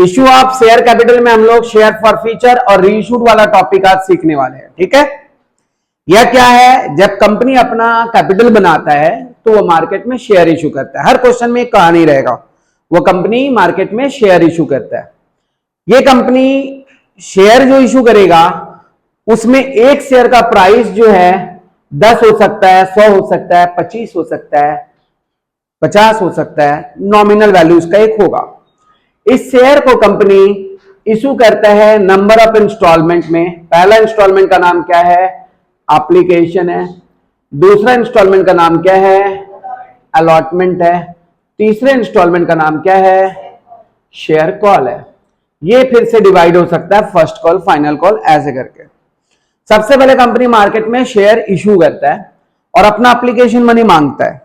Issue of share capital में हम लोग शेयर फॉर फीचर और रीइश्यूड वाला टॉपिक आज सीखने वाले हैं। ठीक है, यह क्या है, जब कंपनी अपना कैपिटल बनाता है तो वो मार्केट में शेयर इशू करता है। हर क्वेश्चन में एक कहानी रहेगा, वो कंपनी मार्केट में शेयर इशू करता है। ये कंपनी शेयर जो इशू करेगा उसमें एक शेयर का प्राइस जो है 10 हो सकता है, 100 हो सकता है, 25 हो सकता है, 50 हो सकता है, नॉमिनल वैल्यू उसका एक होगा। इस शेयर को कंपनी इशू करता है नंबर ऑफ इंस्टॉलमेंट में। पहला इंस्टॉलमेंट का नाम क्या है, एप्लीकेशन है। दूसरा इंस्टॉलमेंट का नाम क्या है, अलॉटमेंट है। तीसरे इंस्टॉलमेंट का नाम क्या है, शेयर कॉल है। ये फिर से डिवाइड हो सकता है फर्स्ट कॉल, फाइनल कॉल, ऐसे करके। सबसे पहले कंपनी मार्केट में शेयर इशू करता है और अपना एप्लीकेशन मनी मांगता है।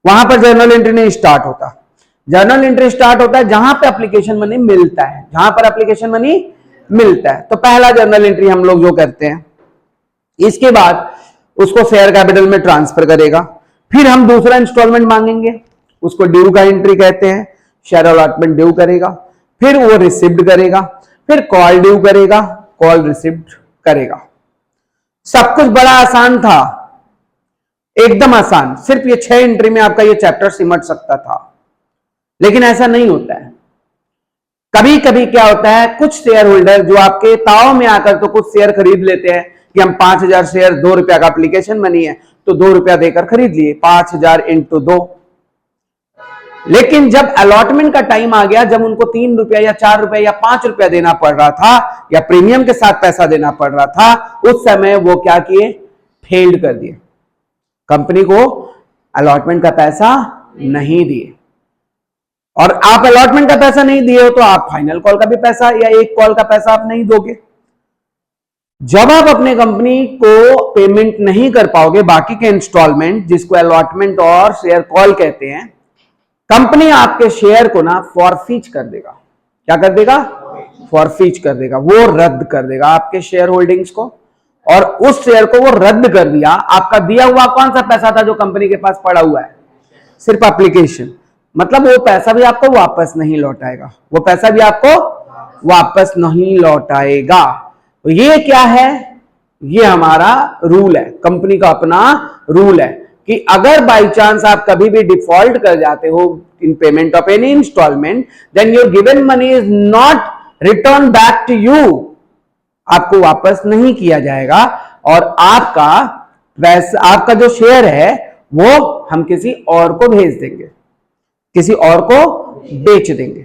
वहां पर जर्नल एंट्री नहीं स्टार्ट होता। जर्नल एंट्री स्टार्ट होता है जहां पे एप्लीकेशन मनी मिलता है, जहां पर एप्लीकेशन मनी मिलता है। तो पहला जर्नल एंट्री हम लोग जो करते हैं, इसके बाद उसको शेयर कैपिटल में ट्रांसफर करेगा। फिर हम दूसरा इंस्टॉलमेंट मांगेंगे, उसको ड्यू का एंट्री कहते हैं। शेयर अलॉटमेंट ड्यू करेगा, फिर वो रिसिव्ड करेगा, फिर कॉल ड्यू करेगा, कॉल रिसिव्ड करेगा। सब कुछ बड़ा आसान था, एकदम आसान। सिर्फ ये 6 एंट्री में आपका ये चैप्टर सिमट सकता था, लेकिन ऐसा नहीं होता है। कभी कभी क्या होता है, कुछ शेयर होल्डर जो आपके ताव में आकर तो कुछ शेयर खरीद लेते हैं कि हम 5000 शेयर, 2 रुपया का एप्लीकेशन मनी है तो 2 रुपया देकर खरीद लिए, 5000 इंटू 2। लेकिन जब अलॉटमेंट का टाइम आ गया, जब उनको 3 रुपया या 4 रुपया या 5 रुपया देना पड़ रहा था या प्रीमियम के साथ पैसा देना पड़ रहा था, उस समय वो क्या किए, फेल्ड कर दिए, कंपनी को अलॉटमेंट का पैसा नहीं दिए। और आप अलॉटमेंट का पैसा नहीं दिए हो तो आप फाइनल कॉल का भी पैसा या एक कॉल का पैसा आप नहीं दोगे। जब आप अपने कंपनी को पेमेंट नहीं कर पाओगे बाकी के इंस्टॉलमेंट, जिसको अलॉटमेंट और शेयर कॉल कहते हैं, कंपनी आपके शेयर को ना फॉरफीच कर देगा। क्या कर देगा, फॉरफीच कर देगा, वो रद्द कर देगा आपके शेयर होल्डिंग्स को। और उस शेयर को वो रद्द कर दिया, आपका दिया हुआ कौन सा पैसा था जो कंपनी के पास पड़ा हुआ है, सिर्फ एप्लीकेशन, मतलब वो पैसा भी आपको वापस नहीं लौटाएगा, वो पैसा भी आपको वापस नहीं लौटाएगा। तो ये क्या है, ये हमारा रूल है, कंपनी का अपना रूल है कि अगर बाई चांस आप कभी भी डिफॉल्ट कर जाते हो in payment of any installment, then your given money is not return back to you, आपको वापस नहीं किया जाएगा और आपका वैसा आपका जो शेयर है वो हम किसी और को भेज देंगे, किसी और को बेच देंगे।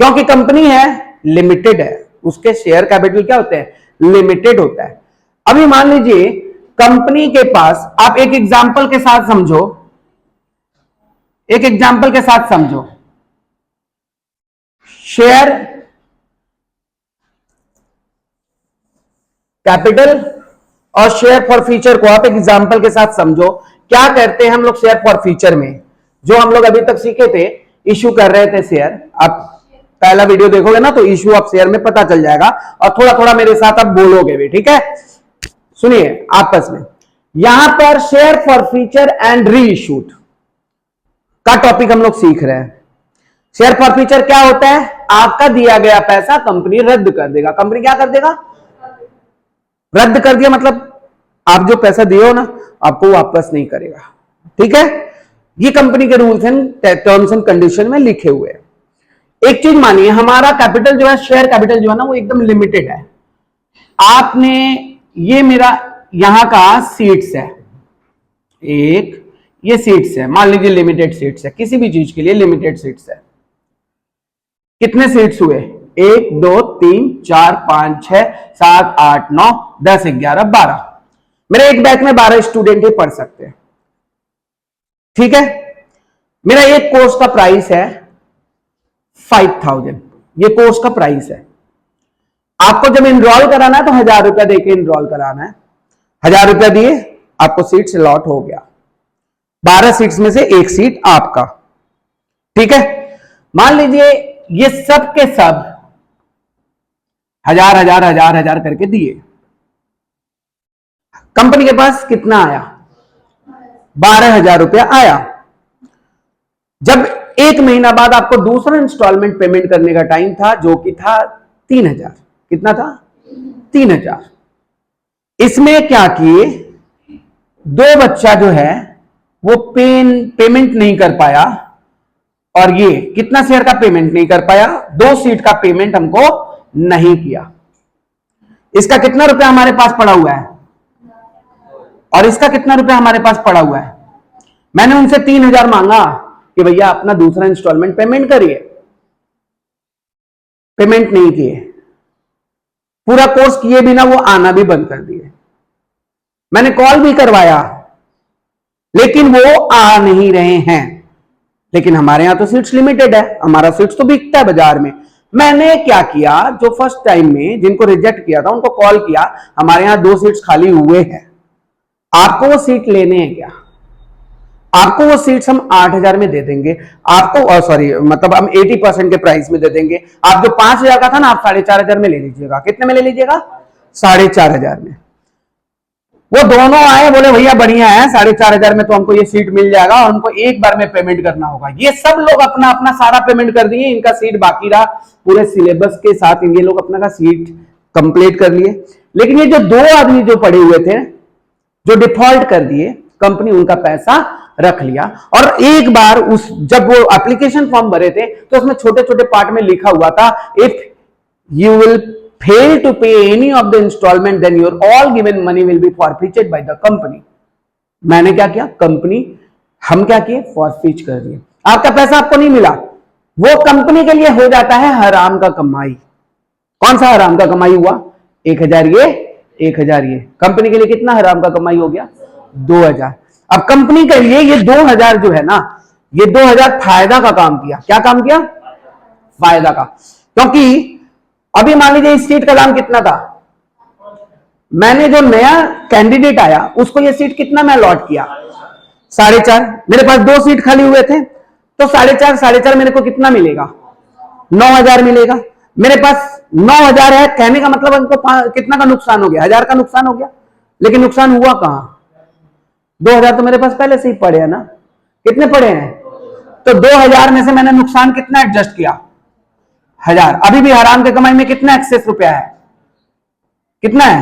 क्योंकि कंपनी है, लिमिटेड है, उसके शेयर कैपिटल क्या होते हैं, लिमिटेड होता है। अभी मान लीजिए कंपनी के पास, आप एक एग्जांपल के साथ समझो, एक एग्जांपल के साथ समझो, शेयर कैपिटल और शेयर फॉर फ्यूचर को आप एक एग्जांपल के साथ समझो। क्या करते हैं हम लोग शेयर फॉर फ्यूचर में, जो हम लोग अभी तक सीखे थे, इशू कर रहे थे शेयर। आप पहला वीडियो देखोगे ना तो इशू ऑफ शेयर में पता चल जाएगा और थोड़ा थोड़ा मेरे साथ आप बोलोगे भी, ठीक है। सुनिए आपस में, यहां पर share for future and re issued का टॉपिक हम लोग सीख रहे हैं। शेयर फॉर फ्यूचर क्या होता है, आपका दिया गया पैसा कंपनी रद्द कर देगा। कंपनी क्या कर देगा, रद्द कर दिया, मतलब आप जो पैसा दिए हो ना आपको वापस नहीं करेगा, ठीक है। ये कंपनी के rules and terms and condition में लिखे हुए हैं। एक चीज मानिए, हमारा कैपिटल जो है, शेयर कैपिटल जो है ना, वो एकदम लिमिटेड है। आपने, ये मेरा यहां का सीट्स है, एक ये सीट्स है, मान लीजिए लिमिटेड सीट्स है, किसी भी चीज के लिए लिमिटेड सीट्स है। कितने सीट्स हुए, 1 2 3 4 5 6 7 8 9 10 11 12। मेरे एक बैच में 12 स्टूडेंट ही पढ़ सकते हैं, ठीक है। मेरा एक कोर्स का प्राइस है 5000, ये कोर्स का प्राइस है। आपको जब इनरोल कराना है तो 1000 रुपया देके इनरोल कराना है। 1000 रुपया दिए, आपको सीट्स अलॉट हो गया। 12 सीट्स में से एक सीट आपका, ठीक है। मान लीजिए ये सब के सब 1000 1000 1000 1000 करके दिए। कंपनी के पास कितना आया, 12000 रुपया आया। जब 1 महीना बाद आपको दूसरा इंस्टॉलमेंट पेमेंट करने का टाइम था, जो कि था 3,000। कितना था? 3,000। इसमें क्या किए, 2 बच्चा जो है वो पेमेंट नहीं कर पाया, और ये कितना शेयर का पेमेंट नहीं कर पाया? 2 सीट का पेमेंट हमको नहीं किया। इसका कितना रुपया हमारे पास पड़ा हुआ है, और इसका कितना रुपया हमारे पास पड़ा हुआ है? मैंने उनसे 3,000 मांगा कि भैया अपना दूसरा इंस्टॉलमेंट पेमेंट करिए, पेमेंट नहीं किए। पूरा कोर्स किए बिना वो आना भी बंद कर दिए। मैंने कॉल भी करवाया, लेकिन वो आ नहीं रहे हैं। लेकिन हमारे यहां तो सीट्स लिमिटेड है, हमारा सीट्स तो बिकता है बाजार में। मैंने क्या किया, जो फर्स्ट टाइम में जिनको रिजेक्ट किया था उनको कॉल किया, हमारे यहां 2 सीट्स खाली हुए हैं, आपको वो सीट लेने हैं क्या? आपको वो सीट्स हम 8,000 में दे देंगे आपको, सॉरी मतलब हम 80% के प्राइस में दे देंगे। आप जो 5,000 का था ना, आप 4,500 में ले लीजिएगा। कितने में ले लीजिएगा? 4,500 में। वो दोनों आए, बोले भैया बढ़िया है, 4,500 में तो हमको ये सीट मिल जाएगा, और हमको एक बार में पेमेंट करना होगा। ये सब लोग अपना अपना सारा पेमेंट कर दिए, इनका सीट बाकी रहा। पूरे सिलेबस के साथ ये लोग अपना का सीट कंप्लीट कर लिए। लेकिन ये जो 2 आदमी जो पड़े हुए थे, जो डिफॉल्ट कर दिए, कंपनी उनका पैसा रख लिया। और एक बार जब वो एप्लीकेशन फॉर्म भरे थे, तो उसमें छोटे छोटे पार्ट में लिखा हुआ था, if you will fail to pay any of the installment, then your all given money will be forfeited by the company. मैंने क्या किया, हम क्या किए, फॉरफीच कर दिए। आपका पैसा आपको नहीं मिला, वो कंपनी के लिए हो जाता है हराम का कमाई। कौन सा हराम का कमाई हुआ? 1,000 ये, 1,000 ये। कंपनी के लिए कितना हराम का कमाई हो गया? 2,000। अब कंपनी के लिए ये 2,000 जो है ना, ये 2,000 फायदा का काम किया। क्या काम किया? फायदा का। क्योंकि अभी मान लीजिए इस सीट का दाम कितना था, मैंने जो नया कैंडिडेट आया उसको ये सीट कितना मैं अलॉट किया? 4,500। मेरे पास 2 सीट खाली हुए थे, तो 4,500 मेरे को कितना मिलेगा? 9,000 मिलेगा। मेरे पास 9,000 है, कहने का मतलब हमको कितना का नुकसान हो गया? 1,000 का नुकसान हो गया। लेकिन नुकसान हुआ कहां? 2,000 तो मेरे पास पहले से ही पड़े हैं ना। कितने पड़े हैं? तो 2,000 में से मैंने नुकसान कितना एडजस्ट किया? 1,000। अभी भी हराम के कमाई में कितना एक्सेस रुपया है? कितना है?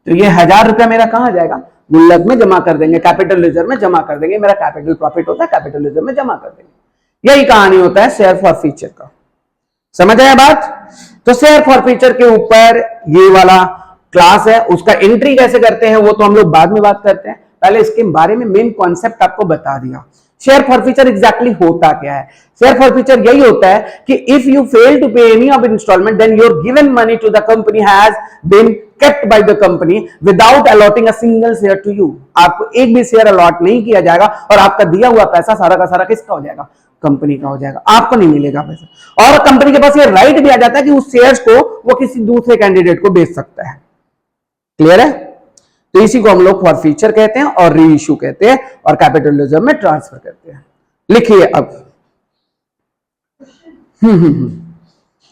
तो ये 1,000 रुपया मेरा कहां जाएगा? गुल्लक में जमा कर देंगे, कैपिटल रिजर्व में जमा कर देंगे। मेरा कैपिटल प्रॉफिट होता है, कैपिटल रिजर्व में जमा कर देंगे। यही कहानी होता है शेयर फॉर फ्यूचर का। समझ आया बात? तो शेयर फॉर फ्यूचर के ऊपर ये वाला क्लास है, उसका एंट्री कैसे करते हैं वो तो हम लोग बाद में बात करते हैं। पहले इसके बारे में मेन कॉन्सेप्ट आपको बता दिया। शेयर फॉर फ्यूचर एग्जैक्टली होता क्या है? शेयर फॉर फ्यूचर यही होता है कि if you fail to pay any of installment, then your given money to the company has been kept by the company without allotting a single share to you. आपको एक भी share allot नहीं किया जाएगा, और आपका दिया हुआ पैसा सारा का सारा किसका हो जाएगा? कंपनी का हो जाएगा। आपको नहीं मिलेगा पैसा। और कंपनी के पास ये राइट भी आ जाता है कि उस शेयर्स को वो किसी दूसरे कैंडिडेट को बेच सकता है। क्लियर है? तो इसी को हम लोग फॉर फ्यूचर कहते हैं, और री इश्यू कहते हैं, और कैपिटल रिजर्व में ट्रांसफर करते हैं। लिखिए अब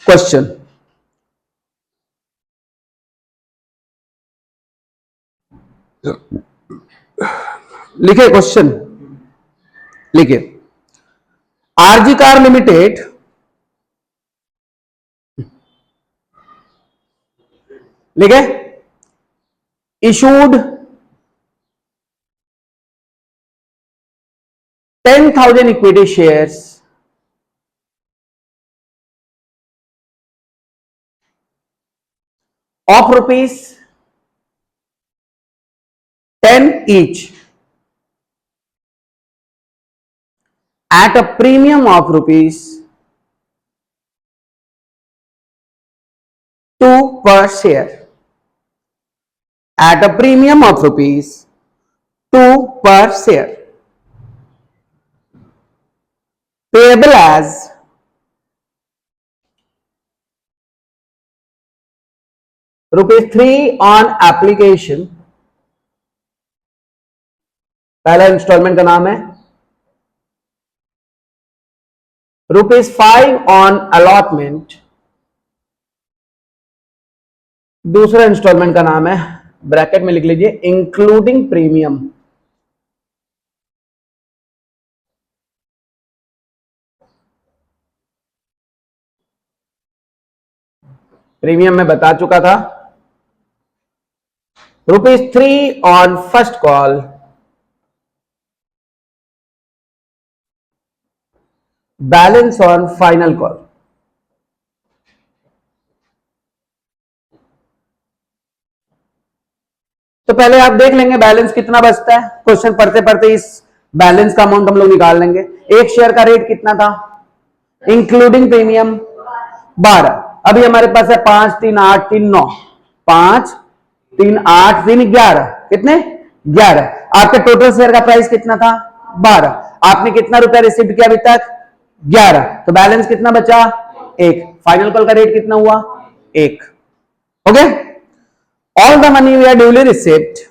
क्वेश्चन। लिखिए क्वेश्चन, लिखिए। आरजी कार लिमिटेड लिखे issued 10,000 equity shares of rupees 10 each at a premium of rupees 2 per share, at a premium of rupees 2 per share, payable as rupees 3 on application। पहला instalment का नाम है rupees 5 on allotment. दूसरा instalment का नाम है, bracket में लिख लीजिए, इंक्लूडिंग प्रीमियम। प्रीमियम में बता चुका था। ₹3 on first call, balance on final call. तो पहले आप देख लेंगे बैलेंस कितना बचता है। क्वेश्चन पढ़ते पढ़ते इस बैलेंस का अमाउंट हम लोग निकाल लेंगे। एक शेयर का रेट कितना था इंक्लूडिंग प्रीमियम? 12। अभी हमारे पास है 5 3 8 3 9, 5 3 8 3 11, कितने? 11। आपके टोटल शेयर का प्राइस कितना था? 12। आपने कितना रुपया रिसीव किया अभी तक? 11। तो बैलेंस कितना बचा? 1। फाइनल कॉल का रेट कितना हुआ? 1। Okay, all the money we are duly received,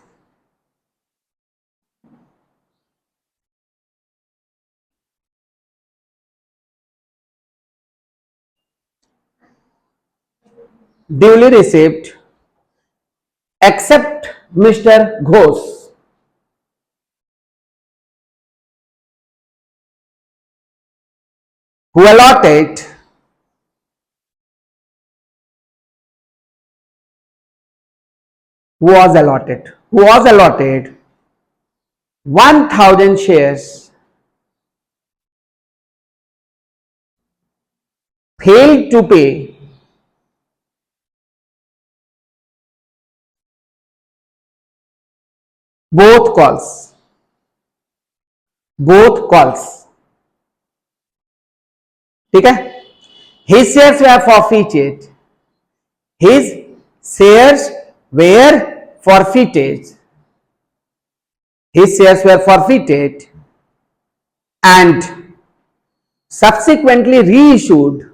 duly received except Mr. Ghosh who allotted was allotted 1000 shares, failed to pay both calls, ठीक है। His shares were forfeited, his shares were forfeited, his shares were forfeited and subsequently reissued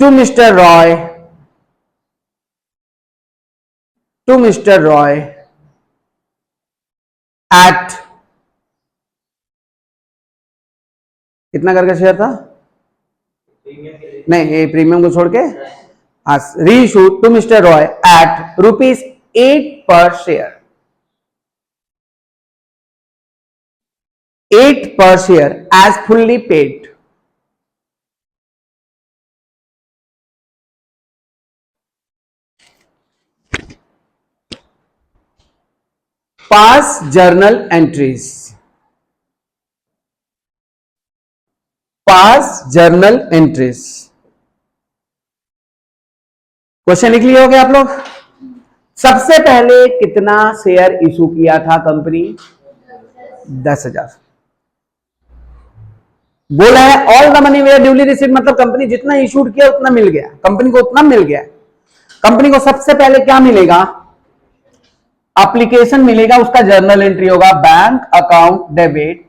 to Mr. Roy at कितना करके share था? नहीं, ये premium को छोड़ के reissued to mister Roy at ₹8 पर share, 8 per share as fully paid. Past journal entries. Question लिख लिए होंगे आप लोग। सबसे पहले कितना शेयर इशू किया था कंपनी? 10,000। बोला है all the money were duly received, मतलब कंपनी जितना इशूड किया उतना मिल गया, कंपनी को उतना मिल गया। कंपनी को सबसे पहले क्या मिलेगा? एप्लीकेशन मिलेगा, उसका जर्नल एंट्री होगा bank account debit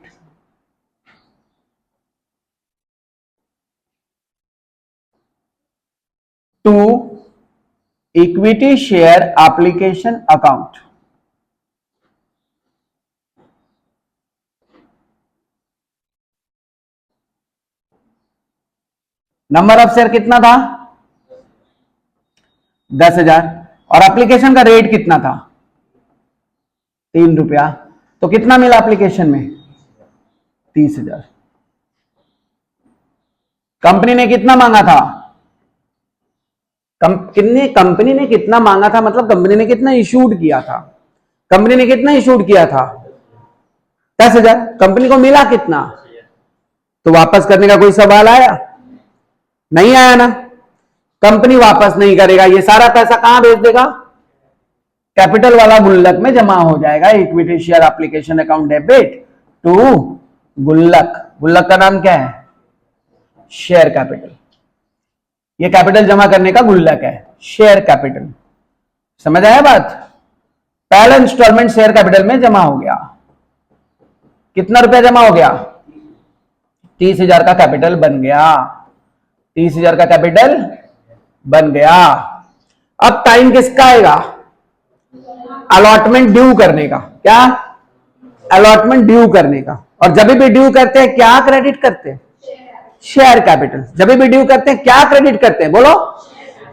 to equity share application account. Number of share कितना था? 10,000। और एप्लीकेशन का रेट कितना था? ₹3। तो कितना मिला एप्लीकेशन में? 30,000। कंपनी ने कितना मांगा था? कंपनी ने कितना मांगा था मतलब कंपनी ने कितना इशूड किया था? कंपनी ने कितना इशूड किया था? 10,000। कंपनी को मिला कितना? तो वापस करने का कोई सवाल आया? नहीं आया ना। कंपनी वापस नहीं करेगा, ये सारा पैसा कहां भेज देगा? कैपिटल वाला गुल्लक में जमा हो जाएगा। Equity share application account debit to गुल्लक। गुल्लक का नाम क्या है? Share capital. ये कैपिटल जमा करने का गुल्लक है, शेयर कैपिटल। समझ आया बात? पहला इंस्टॉलमेंट शेयर कैपिटल में जमा हो गया। कितना रुपया जमा हो गया? 30,000 का कैपिटल बन गया। 30,000 का कैपिटल बन गया। अब टाइम किसका आएगा? अलॉटमेंट ड्यू करने का। क्या? अलॉटमेंट ड्यू करने का। और जब भी ड्यू करते हैं क्या क्रेडिट करते हैं? Share capital. जब भी ड्यू करते हैं क्या क्रेडिट करते हैं? बोलो,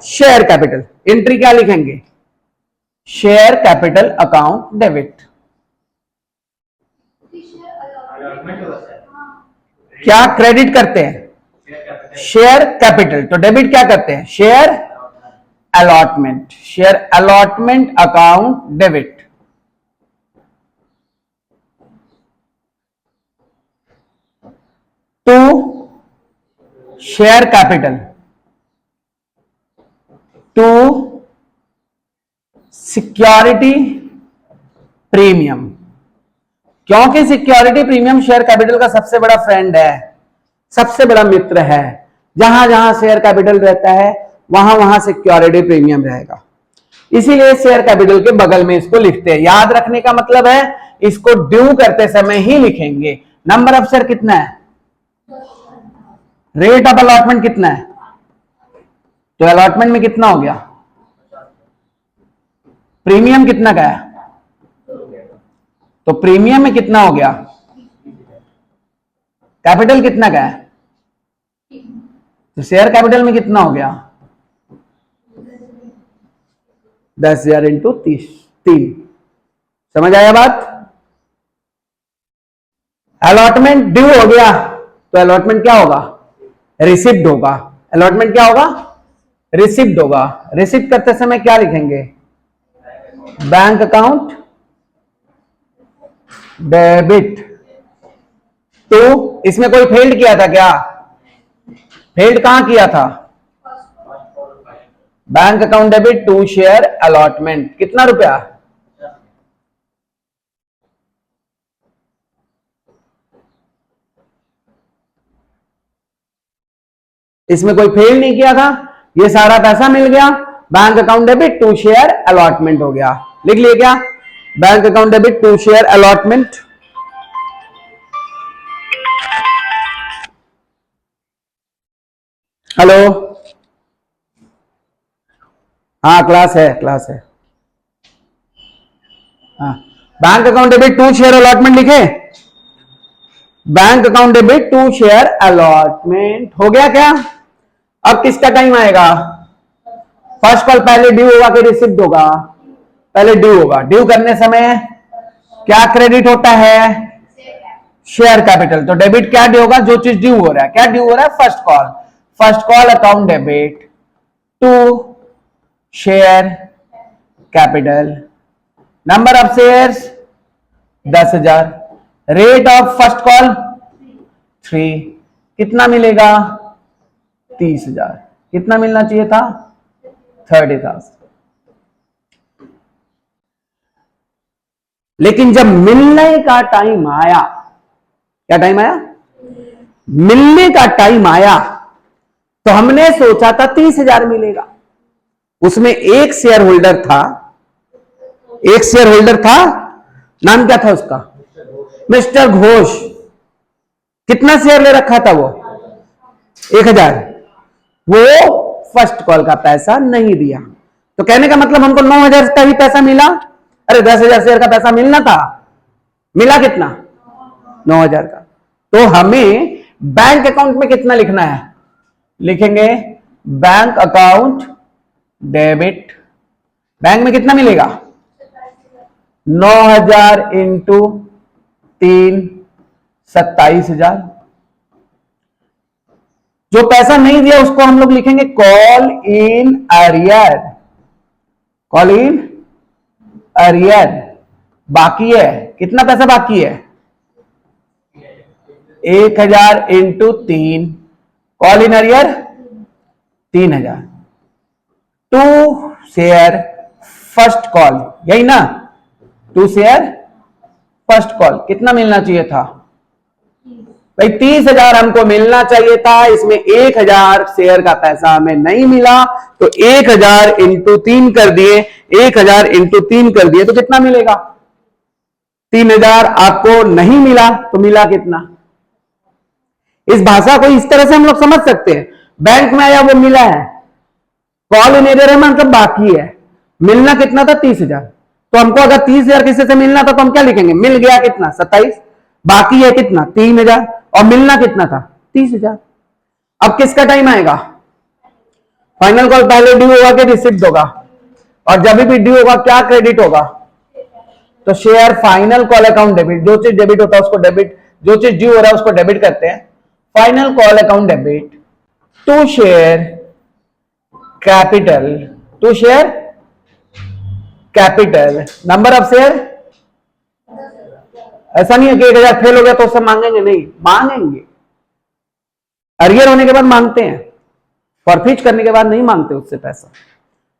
शेयर कैपिटल। एंट्री क्या लिखेंगे? Share capital account debit. क्या क्रेडिट करते हैं? Share capital. तो डेबिट क्या करते हैं? Share allotment. Share allotment account debit. To share capital, to security premium. क्योंकि सिक्योरिटी प्रीमियम शेयर कैपिटल का सबसे बड़ा फ्रेंड है, सबसे बड़ा मित्र है। जहां जहां शेयर कैपिटल रहता है वहां वहां सिक्योरिटी प्रीमियम रहेगा। इसीलिए शेयर कैपिटल के बगल में इसको लिखते हैं। याद रखने का मतलब है इसको ड्यू करते समय ही लिखेंगे। नंबर ऑफ शेयर कितना है? रेट ऑफ अलॉटमेंट कितना है? तो अलॉटमेंट में कितना हो गया? प्रीमियम कितना का है? तो प्रीमियम में कितना हो गया? कैपिटल कितना का है? तो शेयर कैपिटल में कितना हो गया? 10,000 इंटू 3। समझ आया बात? अलॉटमेंट ड्यू हो गया तो अलॉटमेंट क्या होगा? रिसिप्ट होगा। अलॉटमेंट क्या होगा? रिसिप्ट होगा। रिसिप्ट करते समय क्या लिखेंगे? Bank account debit. तो इसमें कोई फेल्ड किया था क्या? फेल्ड कहां किया था? Bank account debit to share allotment. कितना रुपया? इसमें कोई फेल नहीं किया था, ये सारा पैसा मिल गया। Bank account debit to share allotment हो गया। लिख लिए क्या? Bank account debit to share allotment. Hello, हाँ क्लास है, क्लास है। हाँ, bank account debit to share allotment लिखे। Bank account debit to share allotment हो गया क्या? अब किसका टाइम आएगा? फर्स्ट कॉल पहले ड्यू होगा कि रिसिप्ट होगा? पहले ड्यू होगा। ड्यू करने समय क्या क्रेडिट होता है? Share capital. तो डेबिट क्या ड्यू होगा? जो चीज ड्यू हो रहा है। क्या ड्यू हो रहा है? First call. First call account debit to share capital. Number of shares 10,000। Rate of first call 3। कितना मिलेगा? 30,000। कितना मिलना चाहिए था? 30,000। लेकिन जब मिलने का टाइम आया, क्या टाइम आया? मिलने का टाइम आया तो हमने सोचा था 30,000 मिलेगा। उसमें एक शेयर होल्डर था, एक शेयर होल्डर था, नाम क्या था उसका? मिस्टर घोष। कितना शेयर ले रखा था वो? 1,000। वो फर्स्ट कॉल का पैसा नहीं दिया। तो कहने का मतलब हमको 9,000 का ही पैसा मिला। अरे 10,000 शेयर का पैसा मिलना था, मिला कितना? 9,000 का। तो हमें बैंक अकाउंट में कितना लिखना है? लिखेंगे बैंक अकाउंट डेबिट। बैंक में कितना मिलेगा? 9,000 इंटू 3 27,000। जो पैसा नहीं दिया उसको हम लोग लिखेंगे call in arrear. Call in arrear. बाकी है कितना पैसा? बाकी है 1,000 into 3। Call in arrear 3,000। To share first call, यही ना? टू शेयर फर्स्ट कॉल कितना मिलना चाहिए था भाई? 30,000 हमको मिलना चाहिए था। इसमें 1,000 शेयर का पैसा हमें नहीं मिला, तो 1,000 इंटू 3 कर दिए। 1,000 इंटू 3 कर दिए तो कितना मिलेगा? 3,000 आपको नहीं मिला तो मिला कितना? इस भाषा को इस तरह से हम लोग समझ सकते हैं। बैंक में आया वो मिला है, कॉल इन एरियर है मतलब बाकी है। मिलना कितना था? 30,000। तो हमको अगर 30,000 किसी से मिलना था तो हम क्या लिखेंगे? मिल गया कितना? 27। बाकी है कितना? 3,000। और मिलना कितना था? 30,000। अब किसका टाइम आएगा? फाइनल कॉल पहले ड्यू होगा कि रिसिप्ट होगा? और जब भी ड्यू होगा क्या क्रेडिट होगा? तो share final call account debit, जो चीज डेबिट होता है उसको डेबिट, जो चीज ड्यू हो रहा है उसको डेबिट करते हैं। Final call account debit to share capital, to share capital, number of share. ऐसा नहीं है कि 1000 फेल हो गया तो उससे मांगेंगे, नहीं मांगेंगे, अरियर होने के बाद मांगते हैं, फॉरफीच करने के बाद नहीं मांगते उससे पैसा।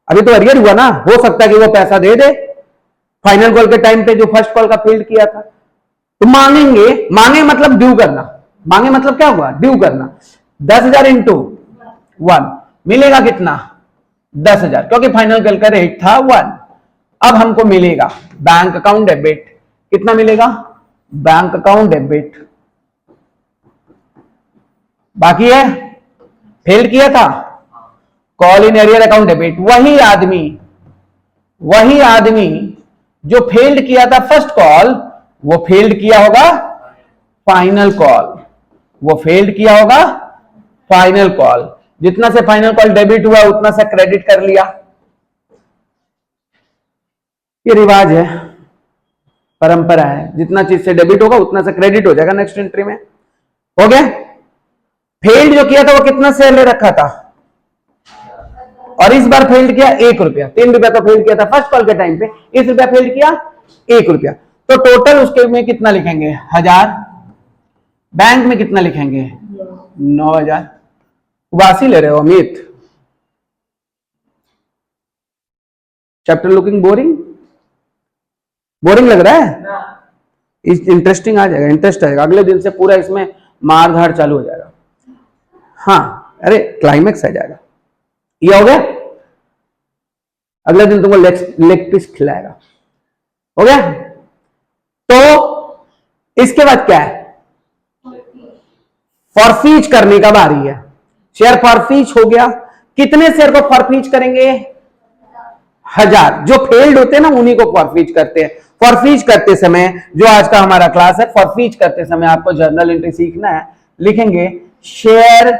अभी तो अरियर हुआ ना, हो सकता है कि वो पैसा दे दे फाइनल कॉल के टाइम पे जो फर्स्ट कॉल का फील्ड किया था, तो मांगेंगे। मांगे मतलब ड्यू करना, मांगे मतलब क्या हुआ? ड्यू करना। 10,000 इंटू 1 मिलेगा कितना? 10,000, क्योंकि फाइनल कॉल का रेट था 1। अब हमको मिलेगा बैंक अकाउंट डेबिट, कितना मिलेगा? बैंक अकाउंट डेबिट बाकी है, फेल किया था, call in arrear account debit. वही आदमी जो फेल्ड किया था फर्स्ट कॉल, वो फेल्ड किया होगा फाइनल कॉल, वो फेल्ड किया होगा फाइनल कॉल। जितना से फाइनल कॉल डेबिट हुआ उतना से क्रेडिट कर लिया। ये रिवाज है, परंपरा है, जितना चीज से डेबिट होगा उतना से क्रेडिट हो जाएगा नेक्स्ट एंट्री में। हो गया? फेल्ड जो किया था वो कितना शेयर ले रखा था, और इस बार फेल्ड किया 1 रुपया, 3 रुपया तो फेल्ड किया था फर्स्ट कॉल के टाइम पे, इस रुपया फेल्ड किया 1 रुपया, तो टोटल उसके में कितना लिखेंगे? 1000। बैंक में कितना लिखेंगे? 9,000। उबासी ले रहे हो Amit? Chapter looking boring? Boring लग रहा है? इंटरेस्टिंग आ जाएगा, इंटरेस्ट आएगा, अगले दिन से पूरा इसमें मारधाड़ चालू हो जाएगा। हाँ, अरे क्लाइमेक्स आ जाएगा। ये हो गया? अगले दिन तुमको लेग पीस खिलाएगा। हो गया? तो इसके बाद क्या है? फॉरफीच करने का बारी है। शेयर फॉरफीच हो गया। कितने शेयर को फॉरफीच करेंगे? 1000। जो फेल्ड होते हैं ना उन्हीं को फॉरफीच करते हैं। फॉरफीच करते समय, जो आज का हमारा क्लास है, फॉरफीच करते समय आपको जर्नल एंट्री सीखना है। लिखेंगे शेयर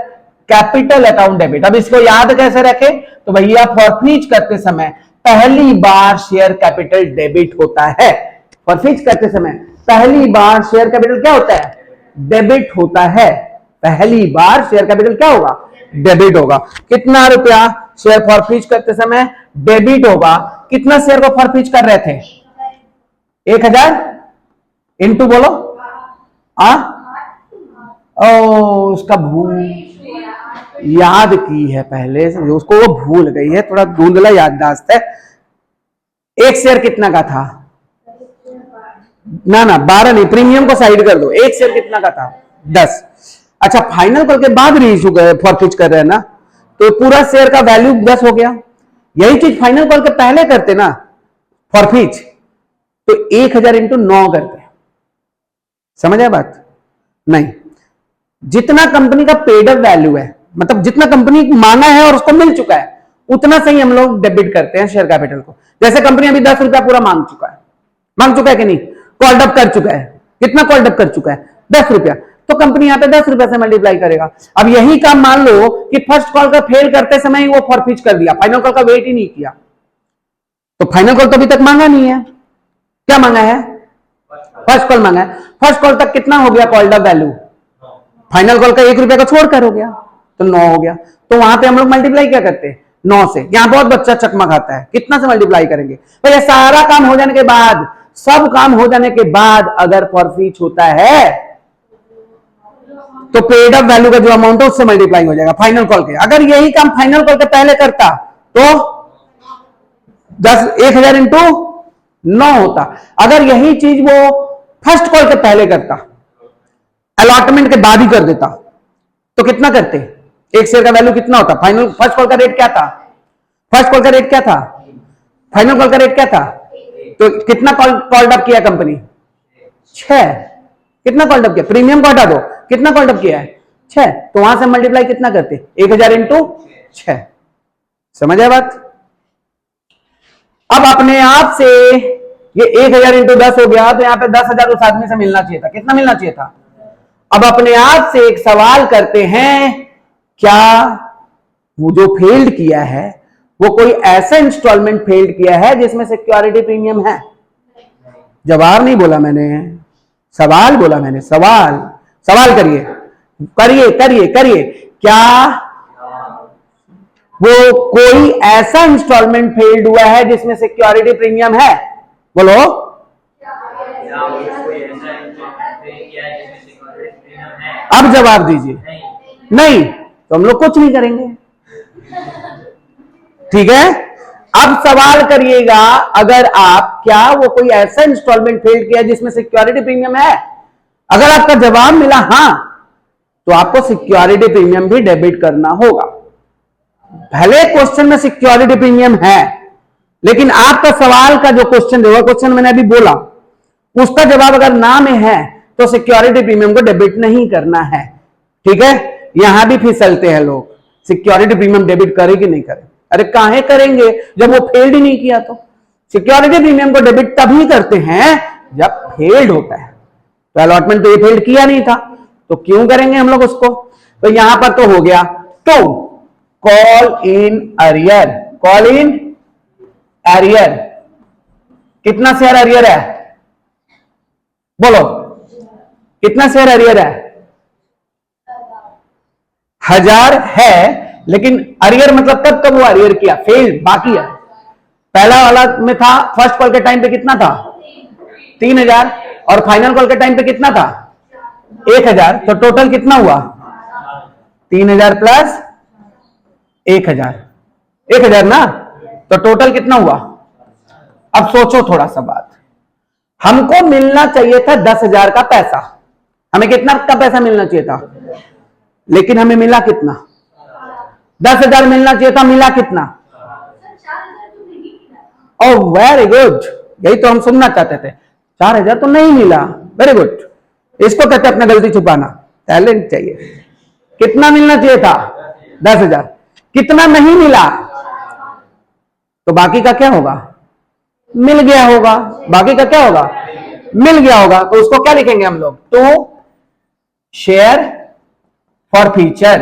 कैपिटल अकाउंट डेबिट। अब इसको याद कैसे रखें? तो भैया फॉरफीच करते समय पहली बार शेयर कैपिटल डेबिट होता है। फॉरफीच करते समय पहली बार शेयर कैपिटल क्या होता है? डेबिट होता है। पहली बार शेयर कैपिटल क्या होगा? डेबिट होगा। कितना रुपया शेयर फॉरफीच करते समय डेबिट होगा? कितना शेयर को फॉरफीच कर रहे थे? 1000 इंटू बोलो उसका भूल याद की है पहले से, उसको वो भूल गई है, थोड़ा धुंधला याददाश्त है। एक शेयर कितना का था? ना 12 नहीं, प्रीमियम को साइड कर दो। एक शेयर कितना का था? 10। अच्छा, फाइनल कॉल के बाद रीइश्यू फॉरफीच कर रहे हैं ना, तो पूरा शेयर का वैल्यू 10 हो गया। यही चीज फाइनल कॉल के पहले करते ना फॉरफीच, तो 1000 इंटू 9 करते। समझ आया बात? नहीं, जितना कंपनी का पेड अप वैल्यू है, मतलब जितना कंपनी मांगा है और उसको मिल चुका है, उतना से ही हम लोग डेबिट करते हैं शेयर कैपिटल को। जैसे कंपनी अभी 10 रुपया पूरा मांग चुका है कि नहीं? कॉल्ड अप कर चुका है। कितना कॉल्ड अप कर चुका है? 10 रुपया। तो कंपनी यहां पे 10 रुपया से मल्टीप्लाई करेगा। अब यही काम मान लो कि फर्स्ट कॉल का फेल करते समय ही वो फॉरफीच कर दिया, फाइनल कॉल का वेट ही नहीं किया, तो फाइनल कॉल तो अभी तक मांगा नहीं है। क्या मांगा है? फर्स्ट कॉल मांगा है। फर्स्ट कॉल तक कितना हो गया called up value? Final call का 1 रुपया का छोड़कर हो गया, तो 9 हो गया। तो वहां पे हम लोग मल्टीप्लाई क्या करते हैं? 9 से। यहां बहुत बच्चा चकमा खाता है, कितना से मल्टीप्लाई करेंगे? भैया सारा काम हो जाने के बाद, सब काम हो जाने के बाद अगर फॉरफीच होता है तो पेड अप वैल्यू का जो अमाउंट है उससे मल्टीप्लाई हो जाएगा फाइनल कॉल के। अगर यही काम फाइनल कॉल के पहले करता तो 1000 इंटू 9 होता। अगर यही चीज वो फर्स्ट कॉल के पहले करता, अलॉटमेंट के बाद ही कर देता, तो कितना करते? एक शेयर का वैल्यू कितना होता? फाइनल फर्स्ट कॉल का रेट क्या था? फर्स्ट कॉल का रेट क्या था? फाइनल कॉल का रेट क्या था? तो कितना कॉल्ड अप किया कंपनी? 6। कितना कॉल्ड अप किया? प्रीमियम को हटा दो, कितना कॉल्ड अप किया है? 6। तो वहां से मल्टीप्लाई कितना करते? 1000 इंटू 6। समझ आया बात? अब अपने आप से ये 1000 इंटू 10 हो गया, तो यहां पे 10,000 उस आदमी से मिलना चाहिए था। कितना मिलना चाहिए था? अब अपने आप से एक सवाल करते हैं, क्या वो जो फेल्ड किया है वो कोई ऐसा इंस्टॉलमेंट फेल्ड किया है जिसमें सिक्योरिटी प्रीमियम है? जवाब नहीं बोला मैंने, सवाल बोला मैंने, सवाल करिए करिए करिए करिए। क्या वो कोई ऐसा इंस्टॉलमेंट फेल्ड हुआ है जिसमें सिक्योरिटी प्रीमियम है? बोलो। अब जवाब दीजिए। नहीं तो हम लोग कुछ नहीं करेंगे, ठीक है। अब सवाल करिएगा, अगर आप क्या वो कोई ऐसा इंस्टॉलमेंट फेल किया जिसमें सिक्योरिटी प्रीमियम है? अगर आपका जवाब मिला हां, तो आपको सिक्योरिटी प्रीमियम भी डेबिट करना होगा। भले क्वेश्चन में सिक्योरिटी प्रीमियम है, लेकिन आपका सवाल का जो क्वेश्चन है, क्वेश्चन मैंने अभी बोला, उसका जवाब अगर ना में है तो सिक्योरिटी प्रीमियम को डेबिट नहीं करना है, ठीक है। यहां भी फिसलते हैं लोग, सिक्योरिटी प्रीमियम डेबिट करे कि नहीं करे। अरे काहे करेंगे जब वो फेल्ड ही नहीं किया? तो सिक्योरिटी प्रीमियम को डेबिट तभी करते हैं जब फेल्ड होता है। तो अलॉटमेंट तो ये फेल्ड किया नहीं था, तो क्यों करेंगे हम लोग उसको? तो यहां पर तो हो गया। तो call in arrear, call in arrear, कितना शेयर अरियर है? बोलो कितना शेयर अरियर है? 1000 है, लेकिन अरियर मतलब कब कब वो अरियर किया? फेल, बाकी है। पहला वाला में था, फर्स्ट कॉल के टाइम पे कितना था? 3000, और फाइनल कॉल के टाइम पे कितना था? 1000। तो टोटल कितना हुआ? 3000 प्लस 1000 ना, तो टोटल कितना हुआ? अब सोचो थोड़ा सा बात, हमको मिलना चाहिए था 10,000 का पैसा। हमें कितना का पैसा मिलना चाहिए था? लेकिन हमें मिला कितना? 10,000 मिलना चाहिए था, मिला कितना? ओह वेरी गुड, यही तो हम सुनना चाहते थे। 4,000 तो नहीं मिला, वेरी गुड। इसको कहते हैं अपना गलती छुपाना, टैलेंट चाहिए। कितना मिलना चाहिए था? 10,000। कितना नहीं मिला? तो बाकी का क्या होगा? मिल गया होगा। बाकी का क्या होगा? मिल गया होगा। तो उसको क्या लिखेंगे हम लोग? To share for future.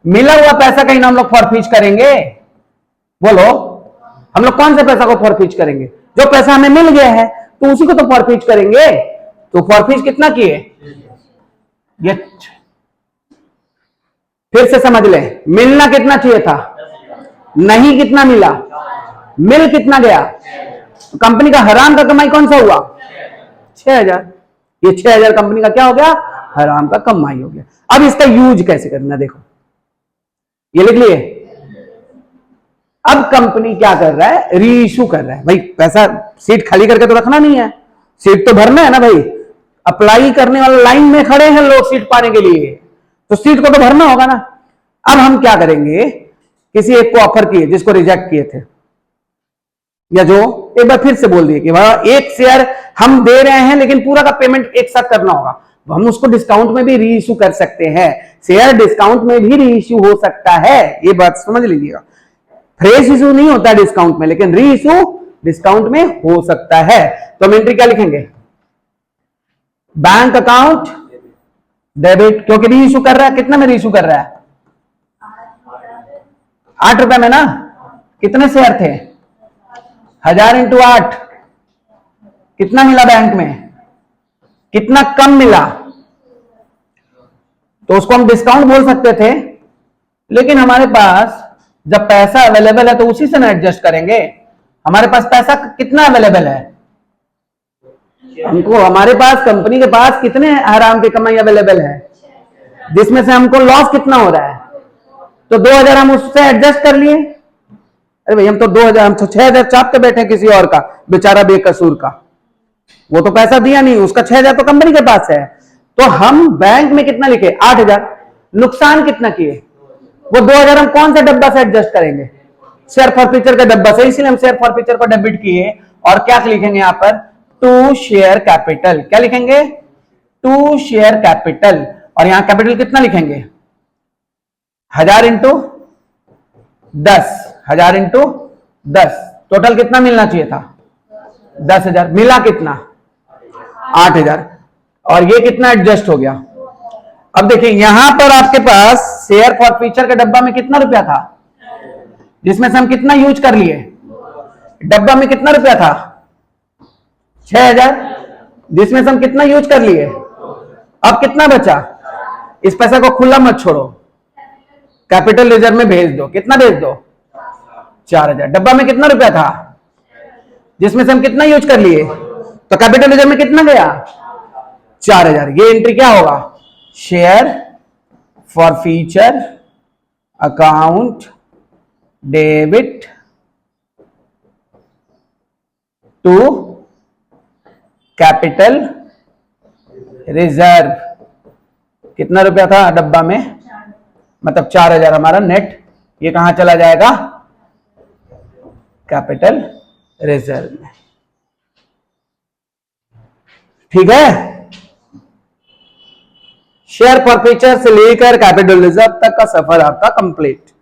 मिला हुआ पैसा कहीं ना हम लोग फॉरफीच करेंगे? बोलो, हम लोग कौन से पैसा को फॉरफीच करेंगे? जो पैसा हमें मिल गया है तो उसी को तो फॉरफीच करेंगे। तो फॉरफीच कितना किए? ये फिर से समझ ले, मिलना कितना चाहिए था? नहीं कितना मिला? मिल कितना गया? तो कंपनी का हराम का कमाई कौन सा हुआ? 6,000। ये 6,000 कंपनी का क्या हो गया? हराम का कमाई हो गया। अब इसका यूज कैसे करना देखो, ये लिख लिए। अब कंपनी क्या कर रहा है? री इशू कर रहा है। भाई पैसा, सीट खाली करके तो रखना नहीं है, सीट तो भरना है ना भाई। अप्लाई करने वाले लाइन में खड़े हैं लोग सीट पाने के लिए, तो सीट को तो भरना होगा ना। अब हम क्या करेंगे? किसी एक को ऑफर किए जिसको रिजेक्ट किए थे, या जो एक बार फिर से बोल दिए कि भाई एक शेयर हम दे रहे हैं लेकिन पूरा का पेमेंट एक साथ करना होगा, तो हम उसको डिस्काउंट में भी री इशू कर सकते हैं। शेयर डिस्काउंट में भी री इशू हो सकता है, ये बात समझ लीजिएगा। फ्रेश इशू नहीं होता डिस्काउंट में, लेकिन री इशू डिस्काउंट में हो सकता है। तो हम एंट्री क्या लिखेंगे? बैंक अकाउंट डेबिट, क्योंकि री इशू कर रहा है। कितना में री इशू कर रहा है? 8 रुपए में ना। कितने शेयर थे? 1000 इंटू 8, कितना मिला बैंक में? कितना कम मिला? तो उसको हम डिस्काउंट बोल सकते थे, लेकिन हमारे पास जब पैसा अवेलेबल है तो उसी से ना एडजस्ट करेंगे। हमारे पास पैसा कितना अवेलेबल है? हमको, हमारे पास, कंपनी के पास कितने हराम की कमाई अवेलेबल है, जिसमें से हमको लॉस कितना हो रहा है? तो 2,000 हम उससे एडजस्ट कर लिए। अरे भाई हम तो 2,000, हम तो 6,000 चापते बैठे किसी और का, बेचारा बेकसूर का, वो तो पैसा दिया नहीं, उसका 6,000 तो कंपनी के पास है। तो हम बैंक में कितना लिखे? 8,000। नुकसान कितना किए? वो 2,000 हम कौन सा डब्बा से एडजस्ट करेंगे? शेयर फॉरफीचर का डब्बा से, इसलिए हम शेयर फॉरफीचर को डेबिट किए। और क्या लिखेंगे यहां पर? To share capital. क्या लिखेंगे? To share capital. और यहां कैपिटल कितना लिखेंगे? 1000 इंटू 10, 1000 इंटू 10। टोटल कितना मिलना चाहिए था? 10,000। मिला कितना? 8,000। और ये कितना एडजस्ट हो गया? अब देखिए यहां पर आपके पास शेयर फॉर फ्यूचर के डब्बा में कितना रुपया था? जिसमें से हम कितना यूज कर लिए? डब्बा में कितना रुपया था? 6,000, जिसमें से हम कितना यूज कर लिए? अब कितना बचा? इस पैसा को खुला मत छोड़ो, कैपिटल रिजर्व में भेज दो। कितना भेज दो? 4,000। डब्बा में कितना रुपया था, जिसमें से हम कितना यूज कर लिए? तो कैपिटल रिजर्व में कितना गया? 4,000। ये एंट्री क्या होगा? Share for future account debit to capital reserve. कितना रुपया था डब्बा में? मतलब 4,000 हमारा नेट। ये कहां चला जाएगा? कैपिटल रिजर्व में। ठीक है, शेयर फॉर फ्यूचर से लेकर कैपिटल रिजर्व तक का सफर आपका कंप्लीट।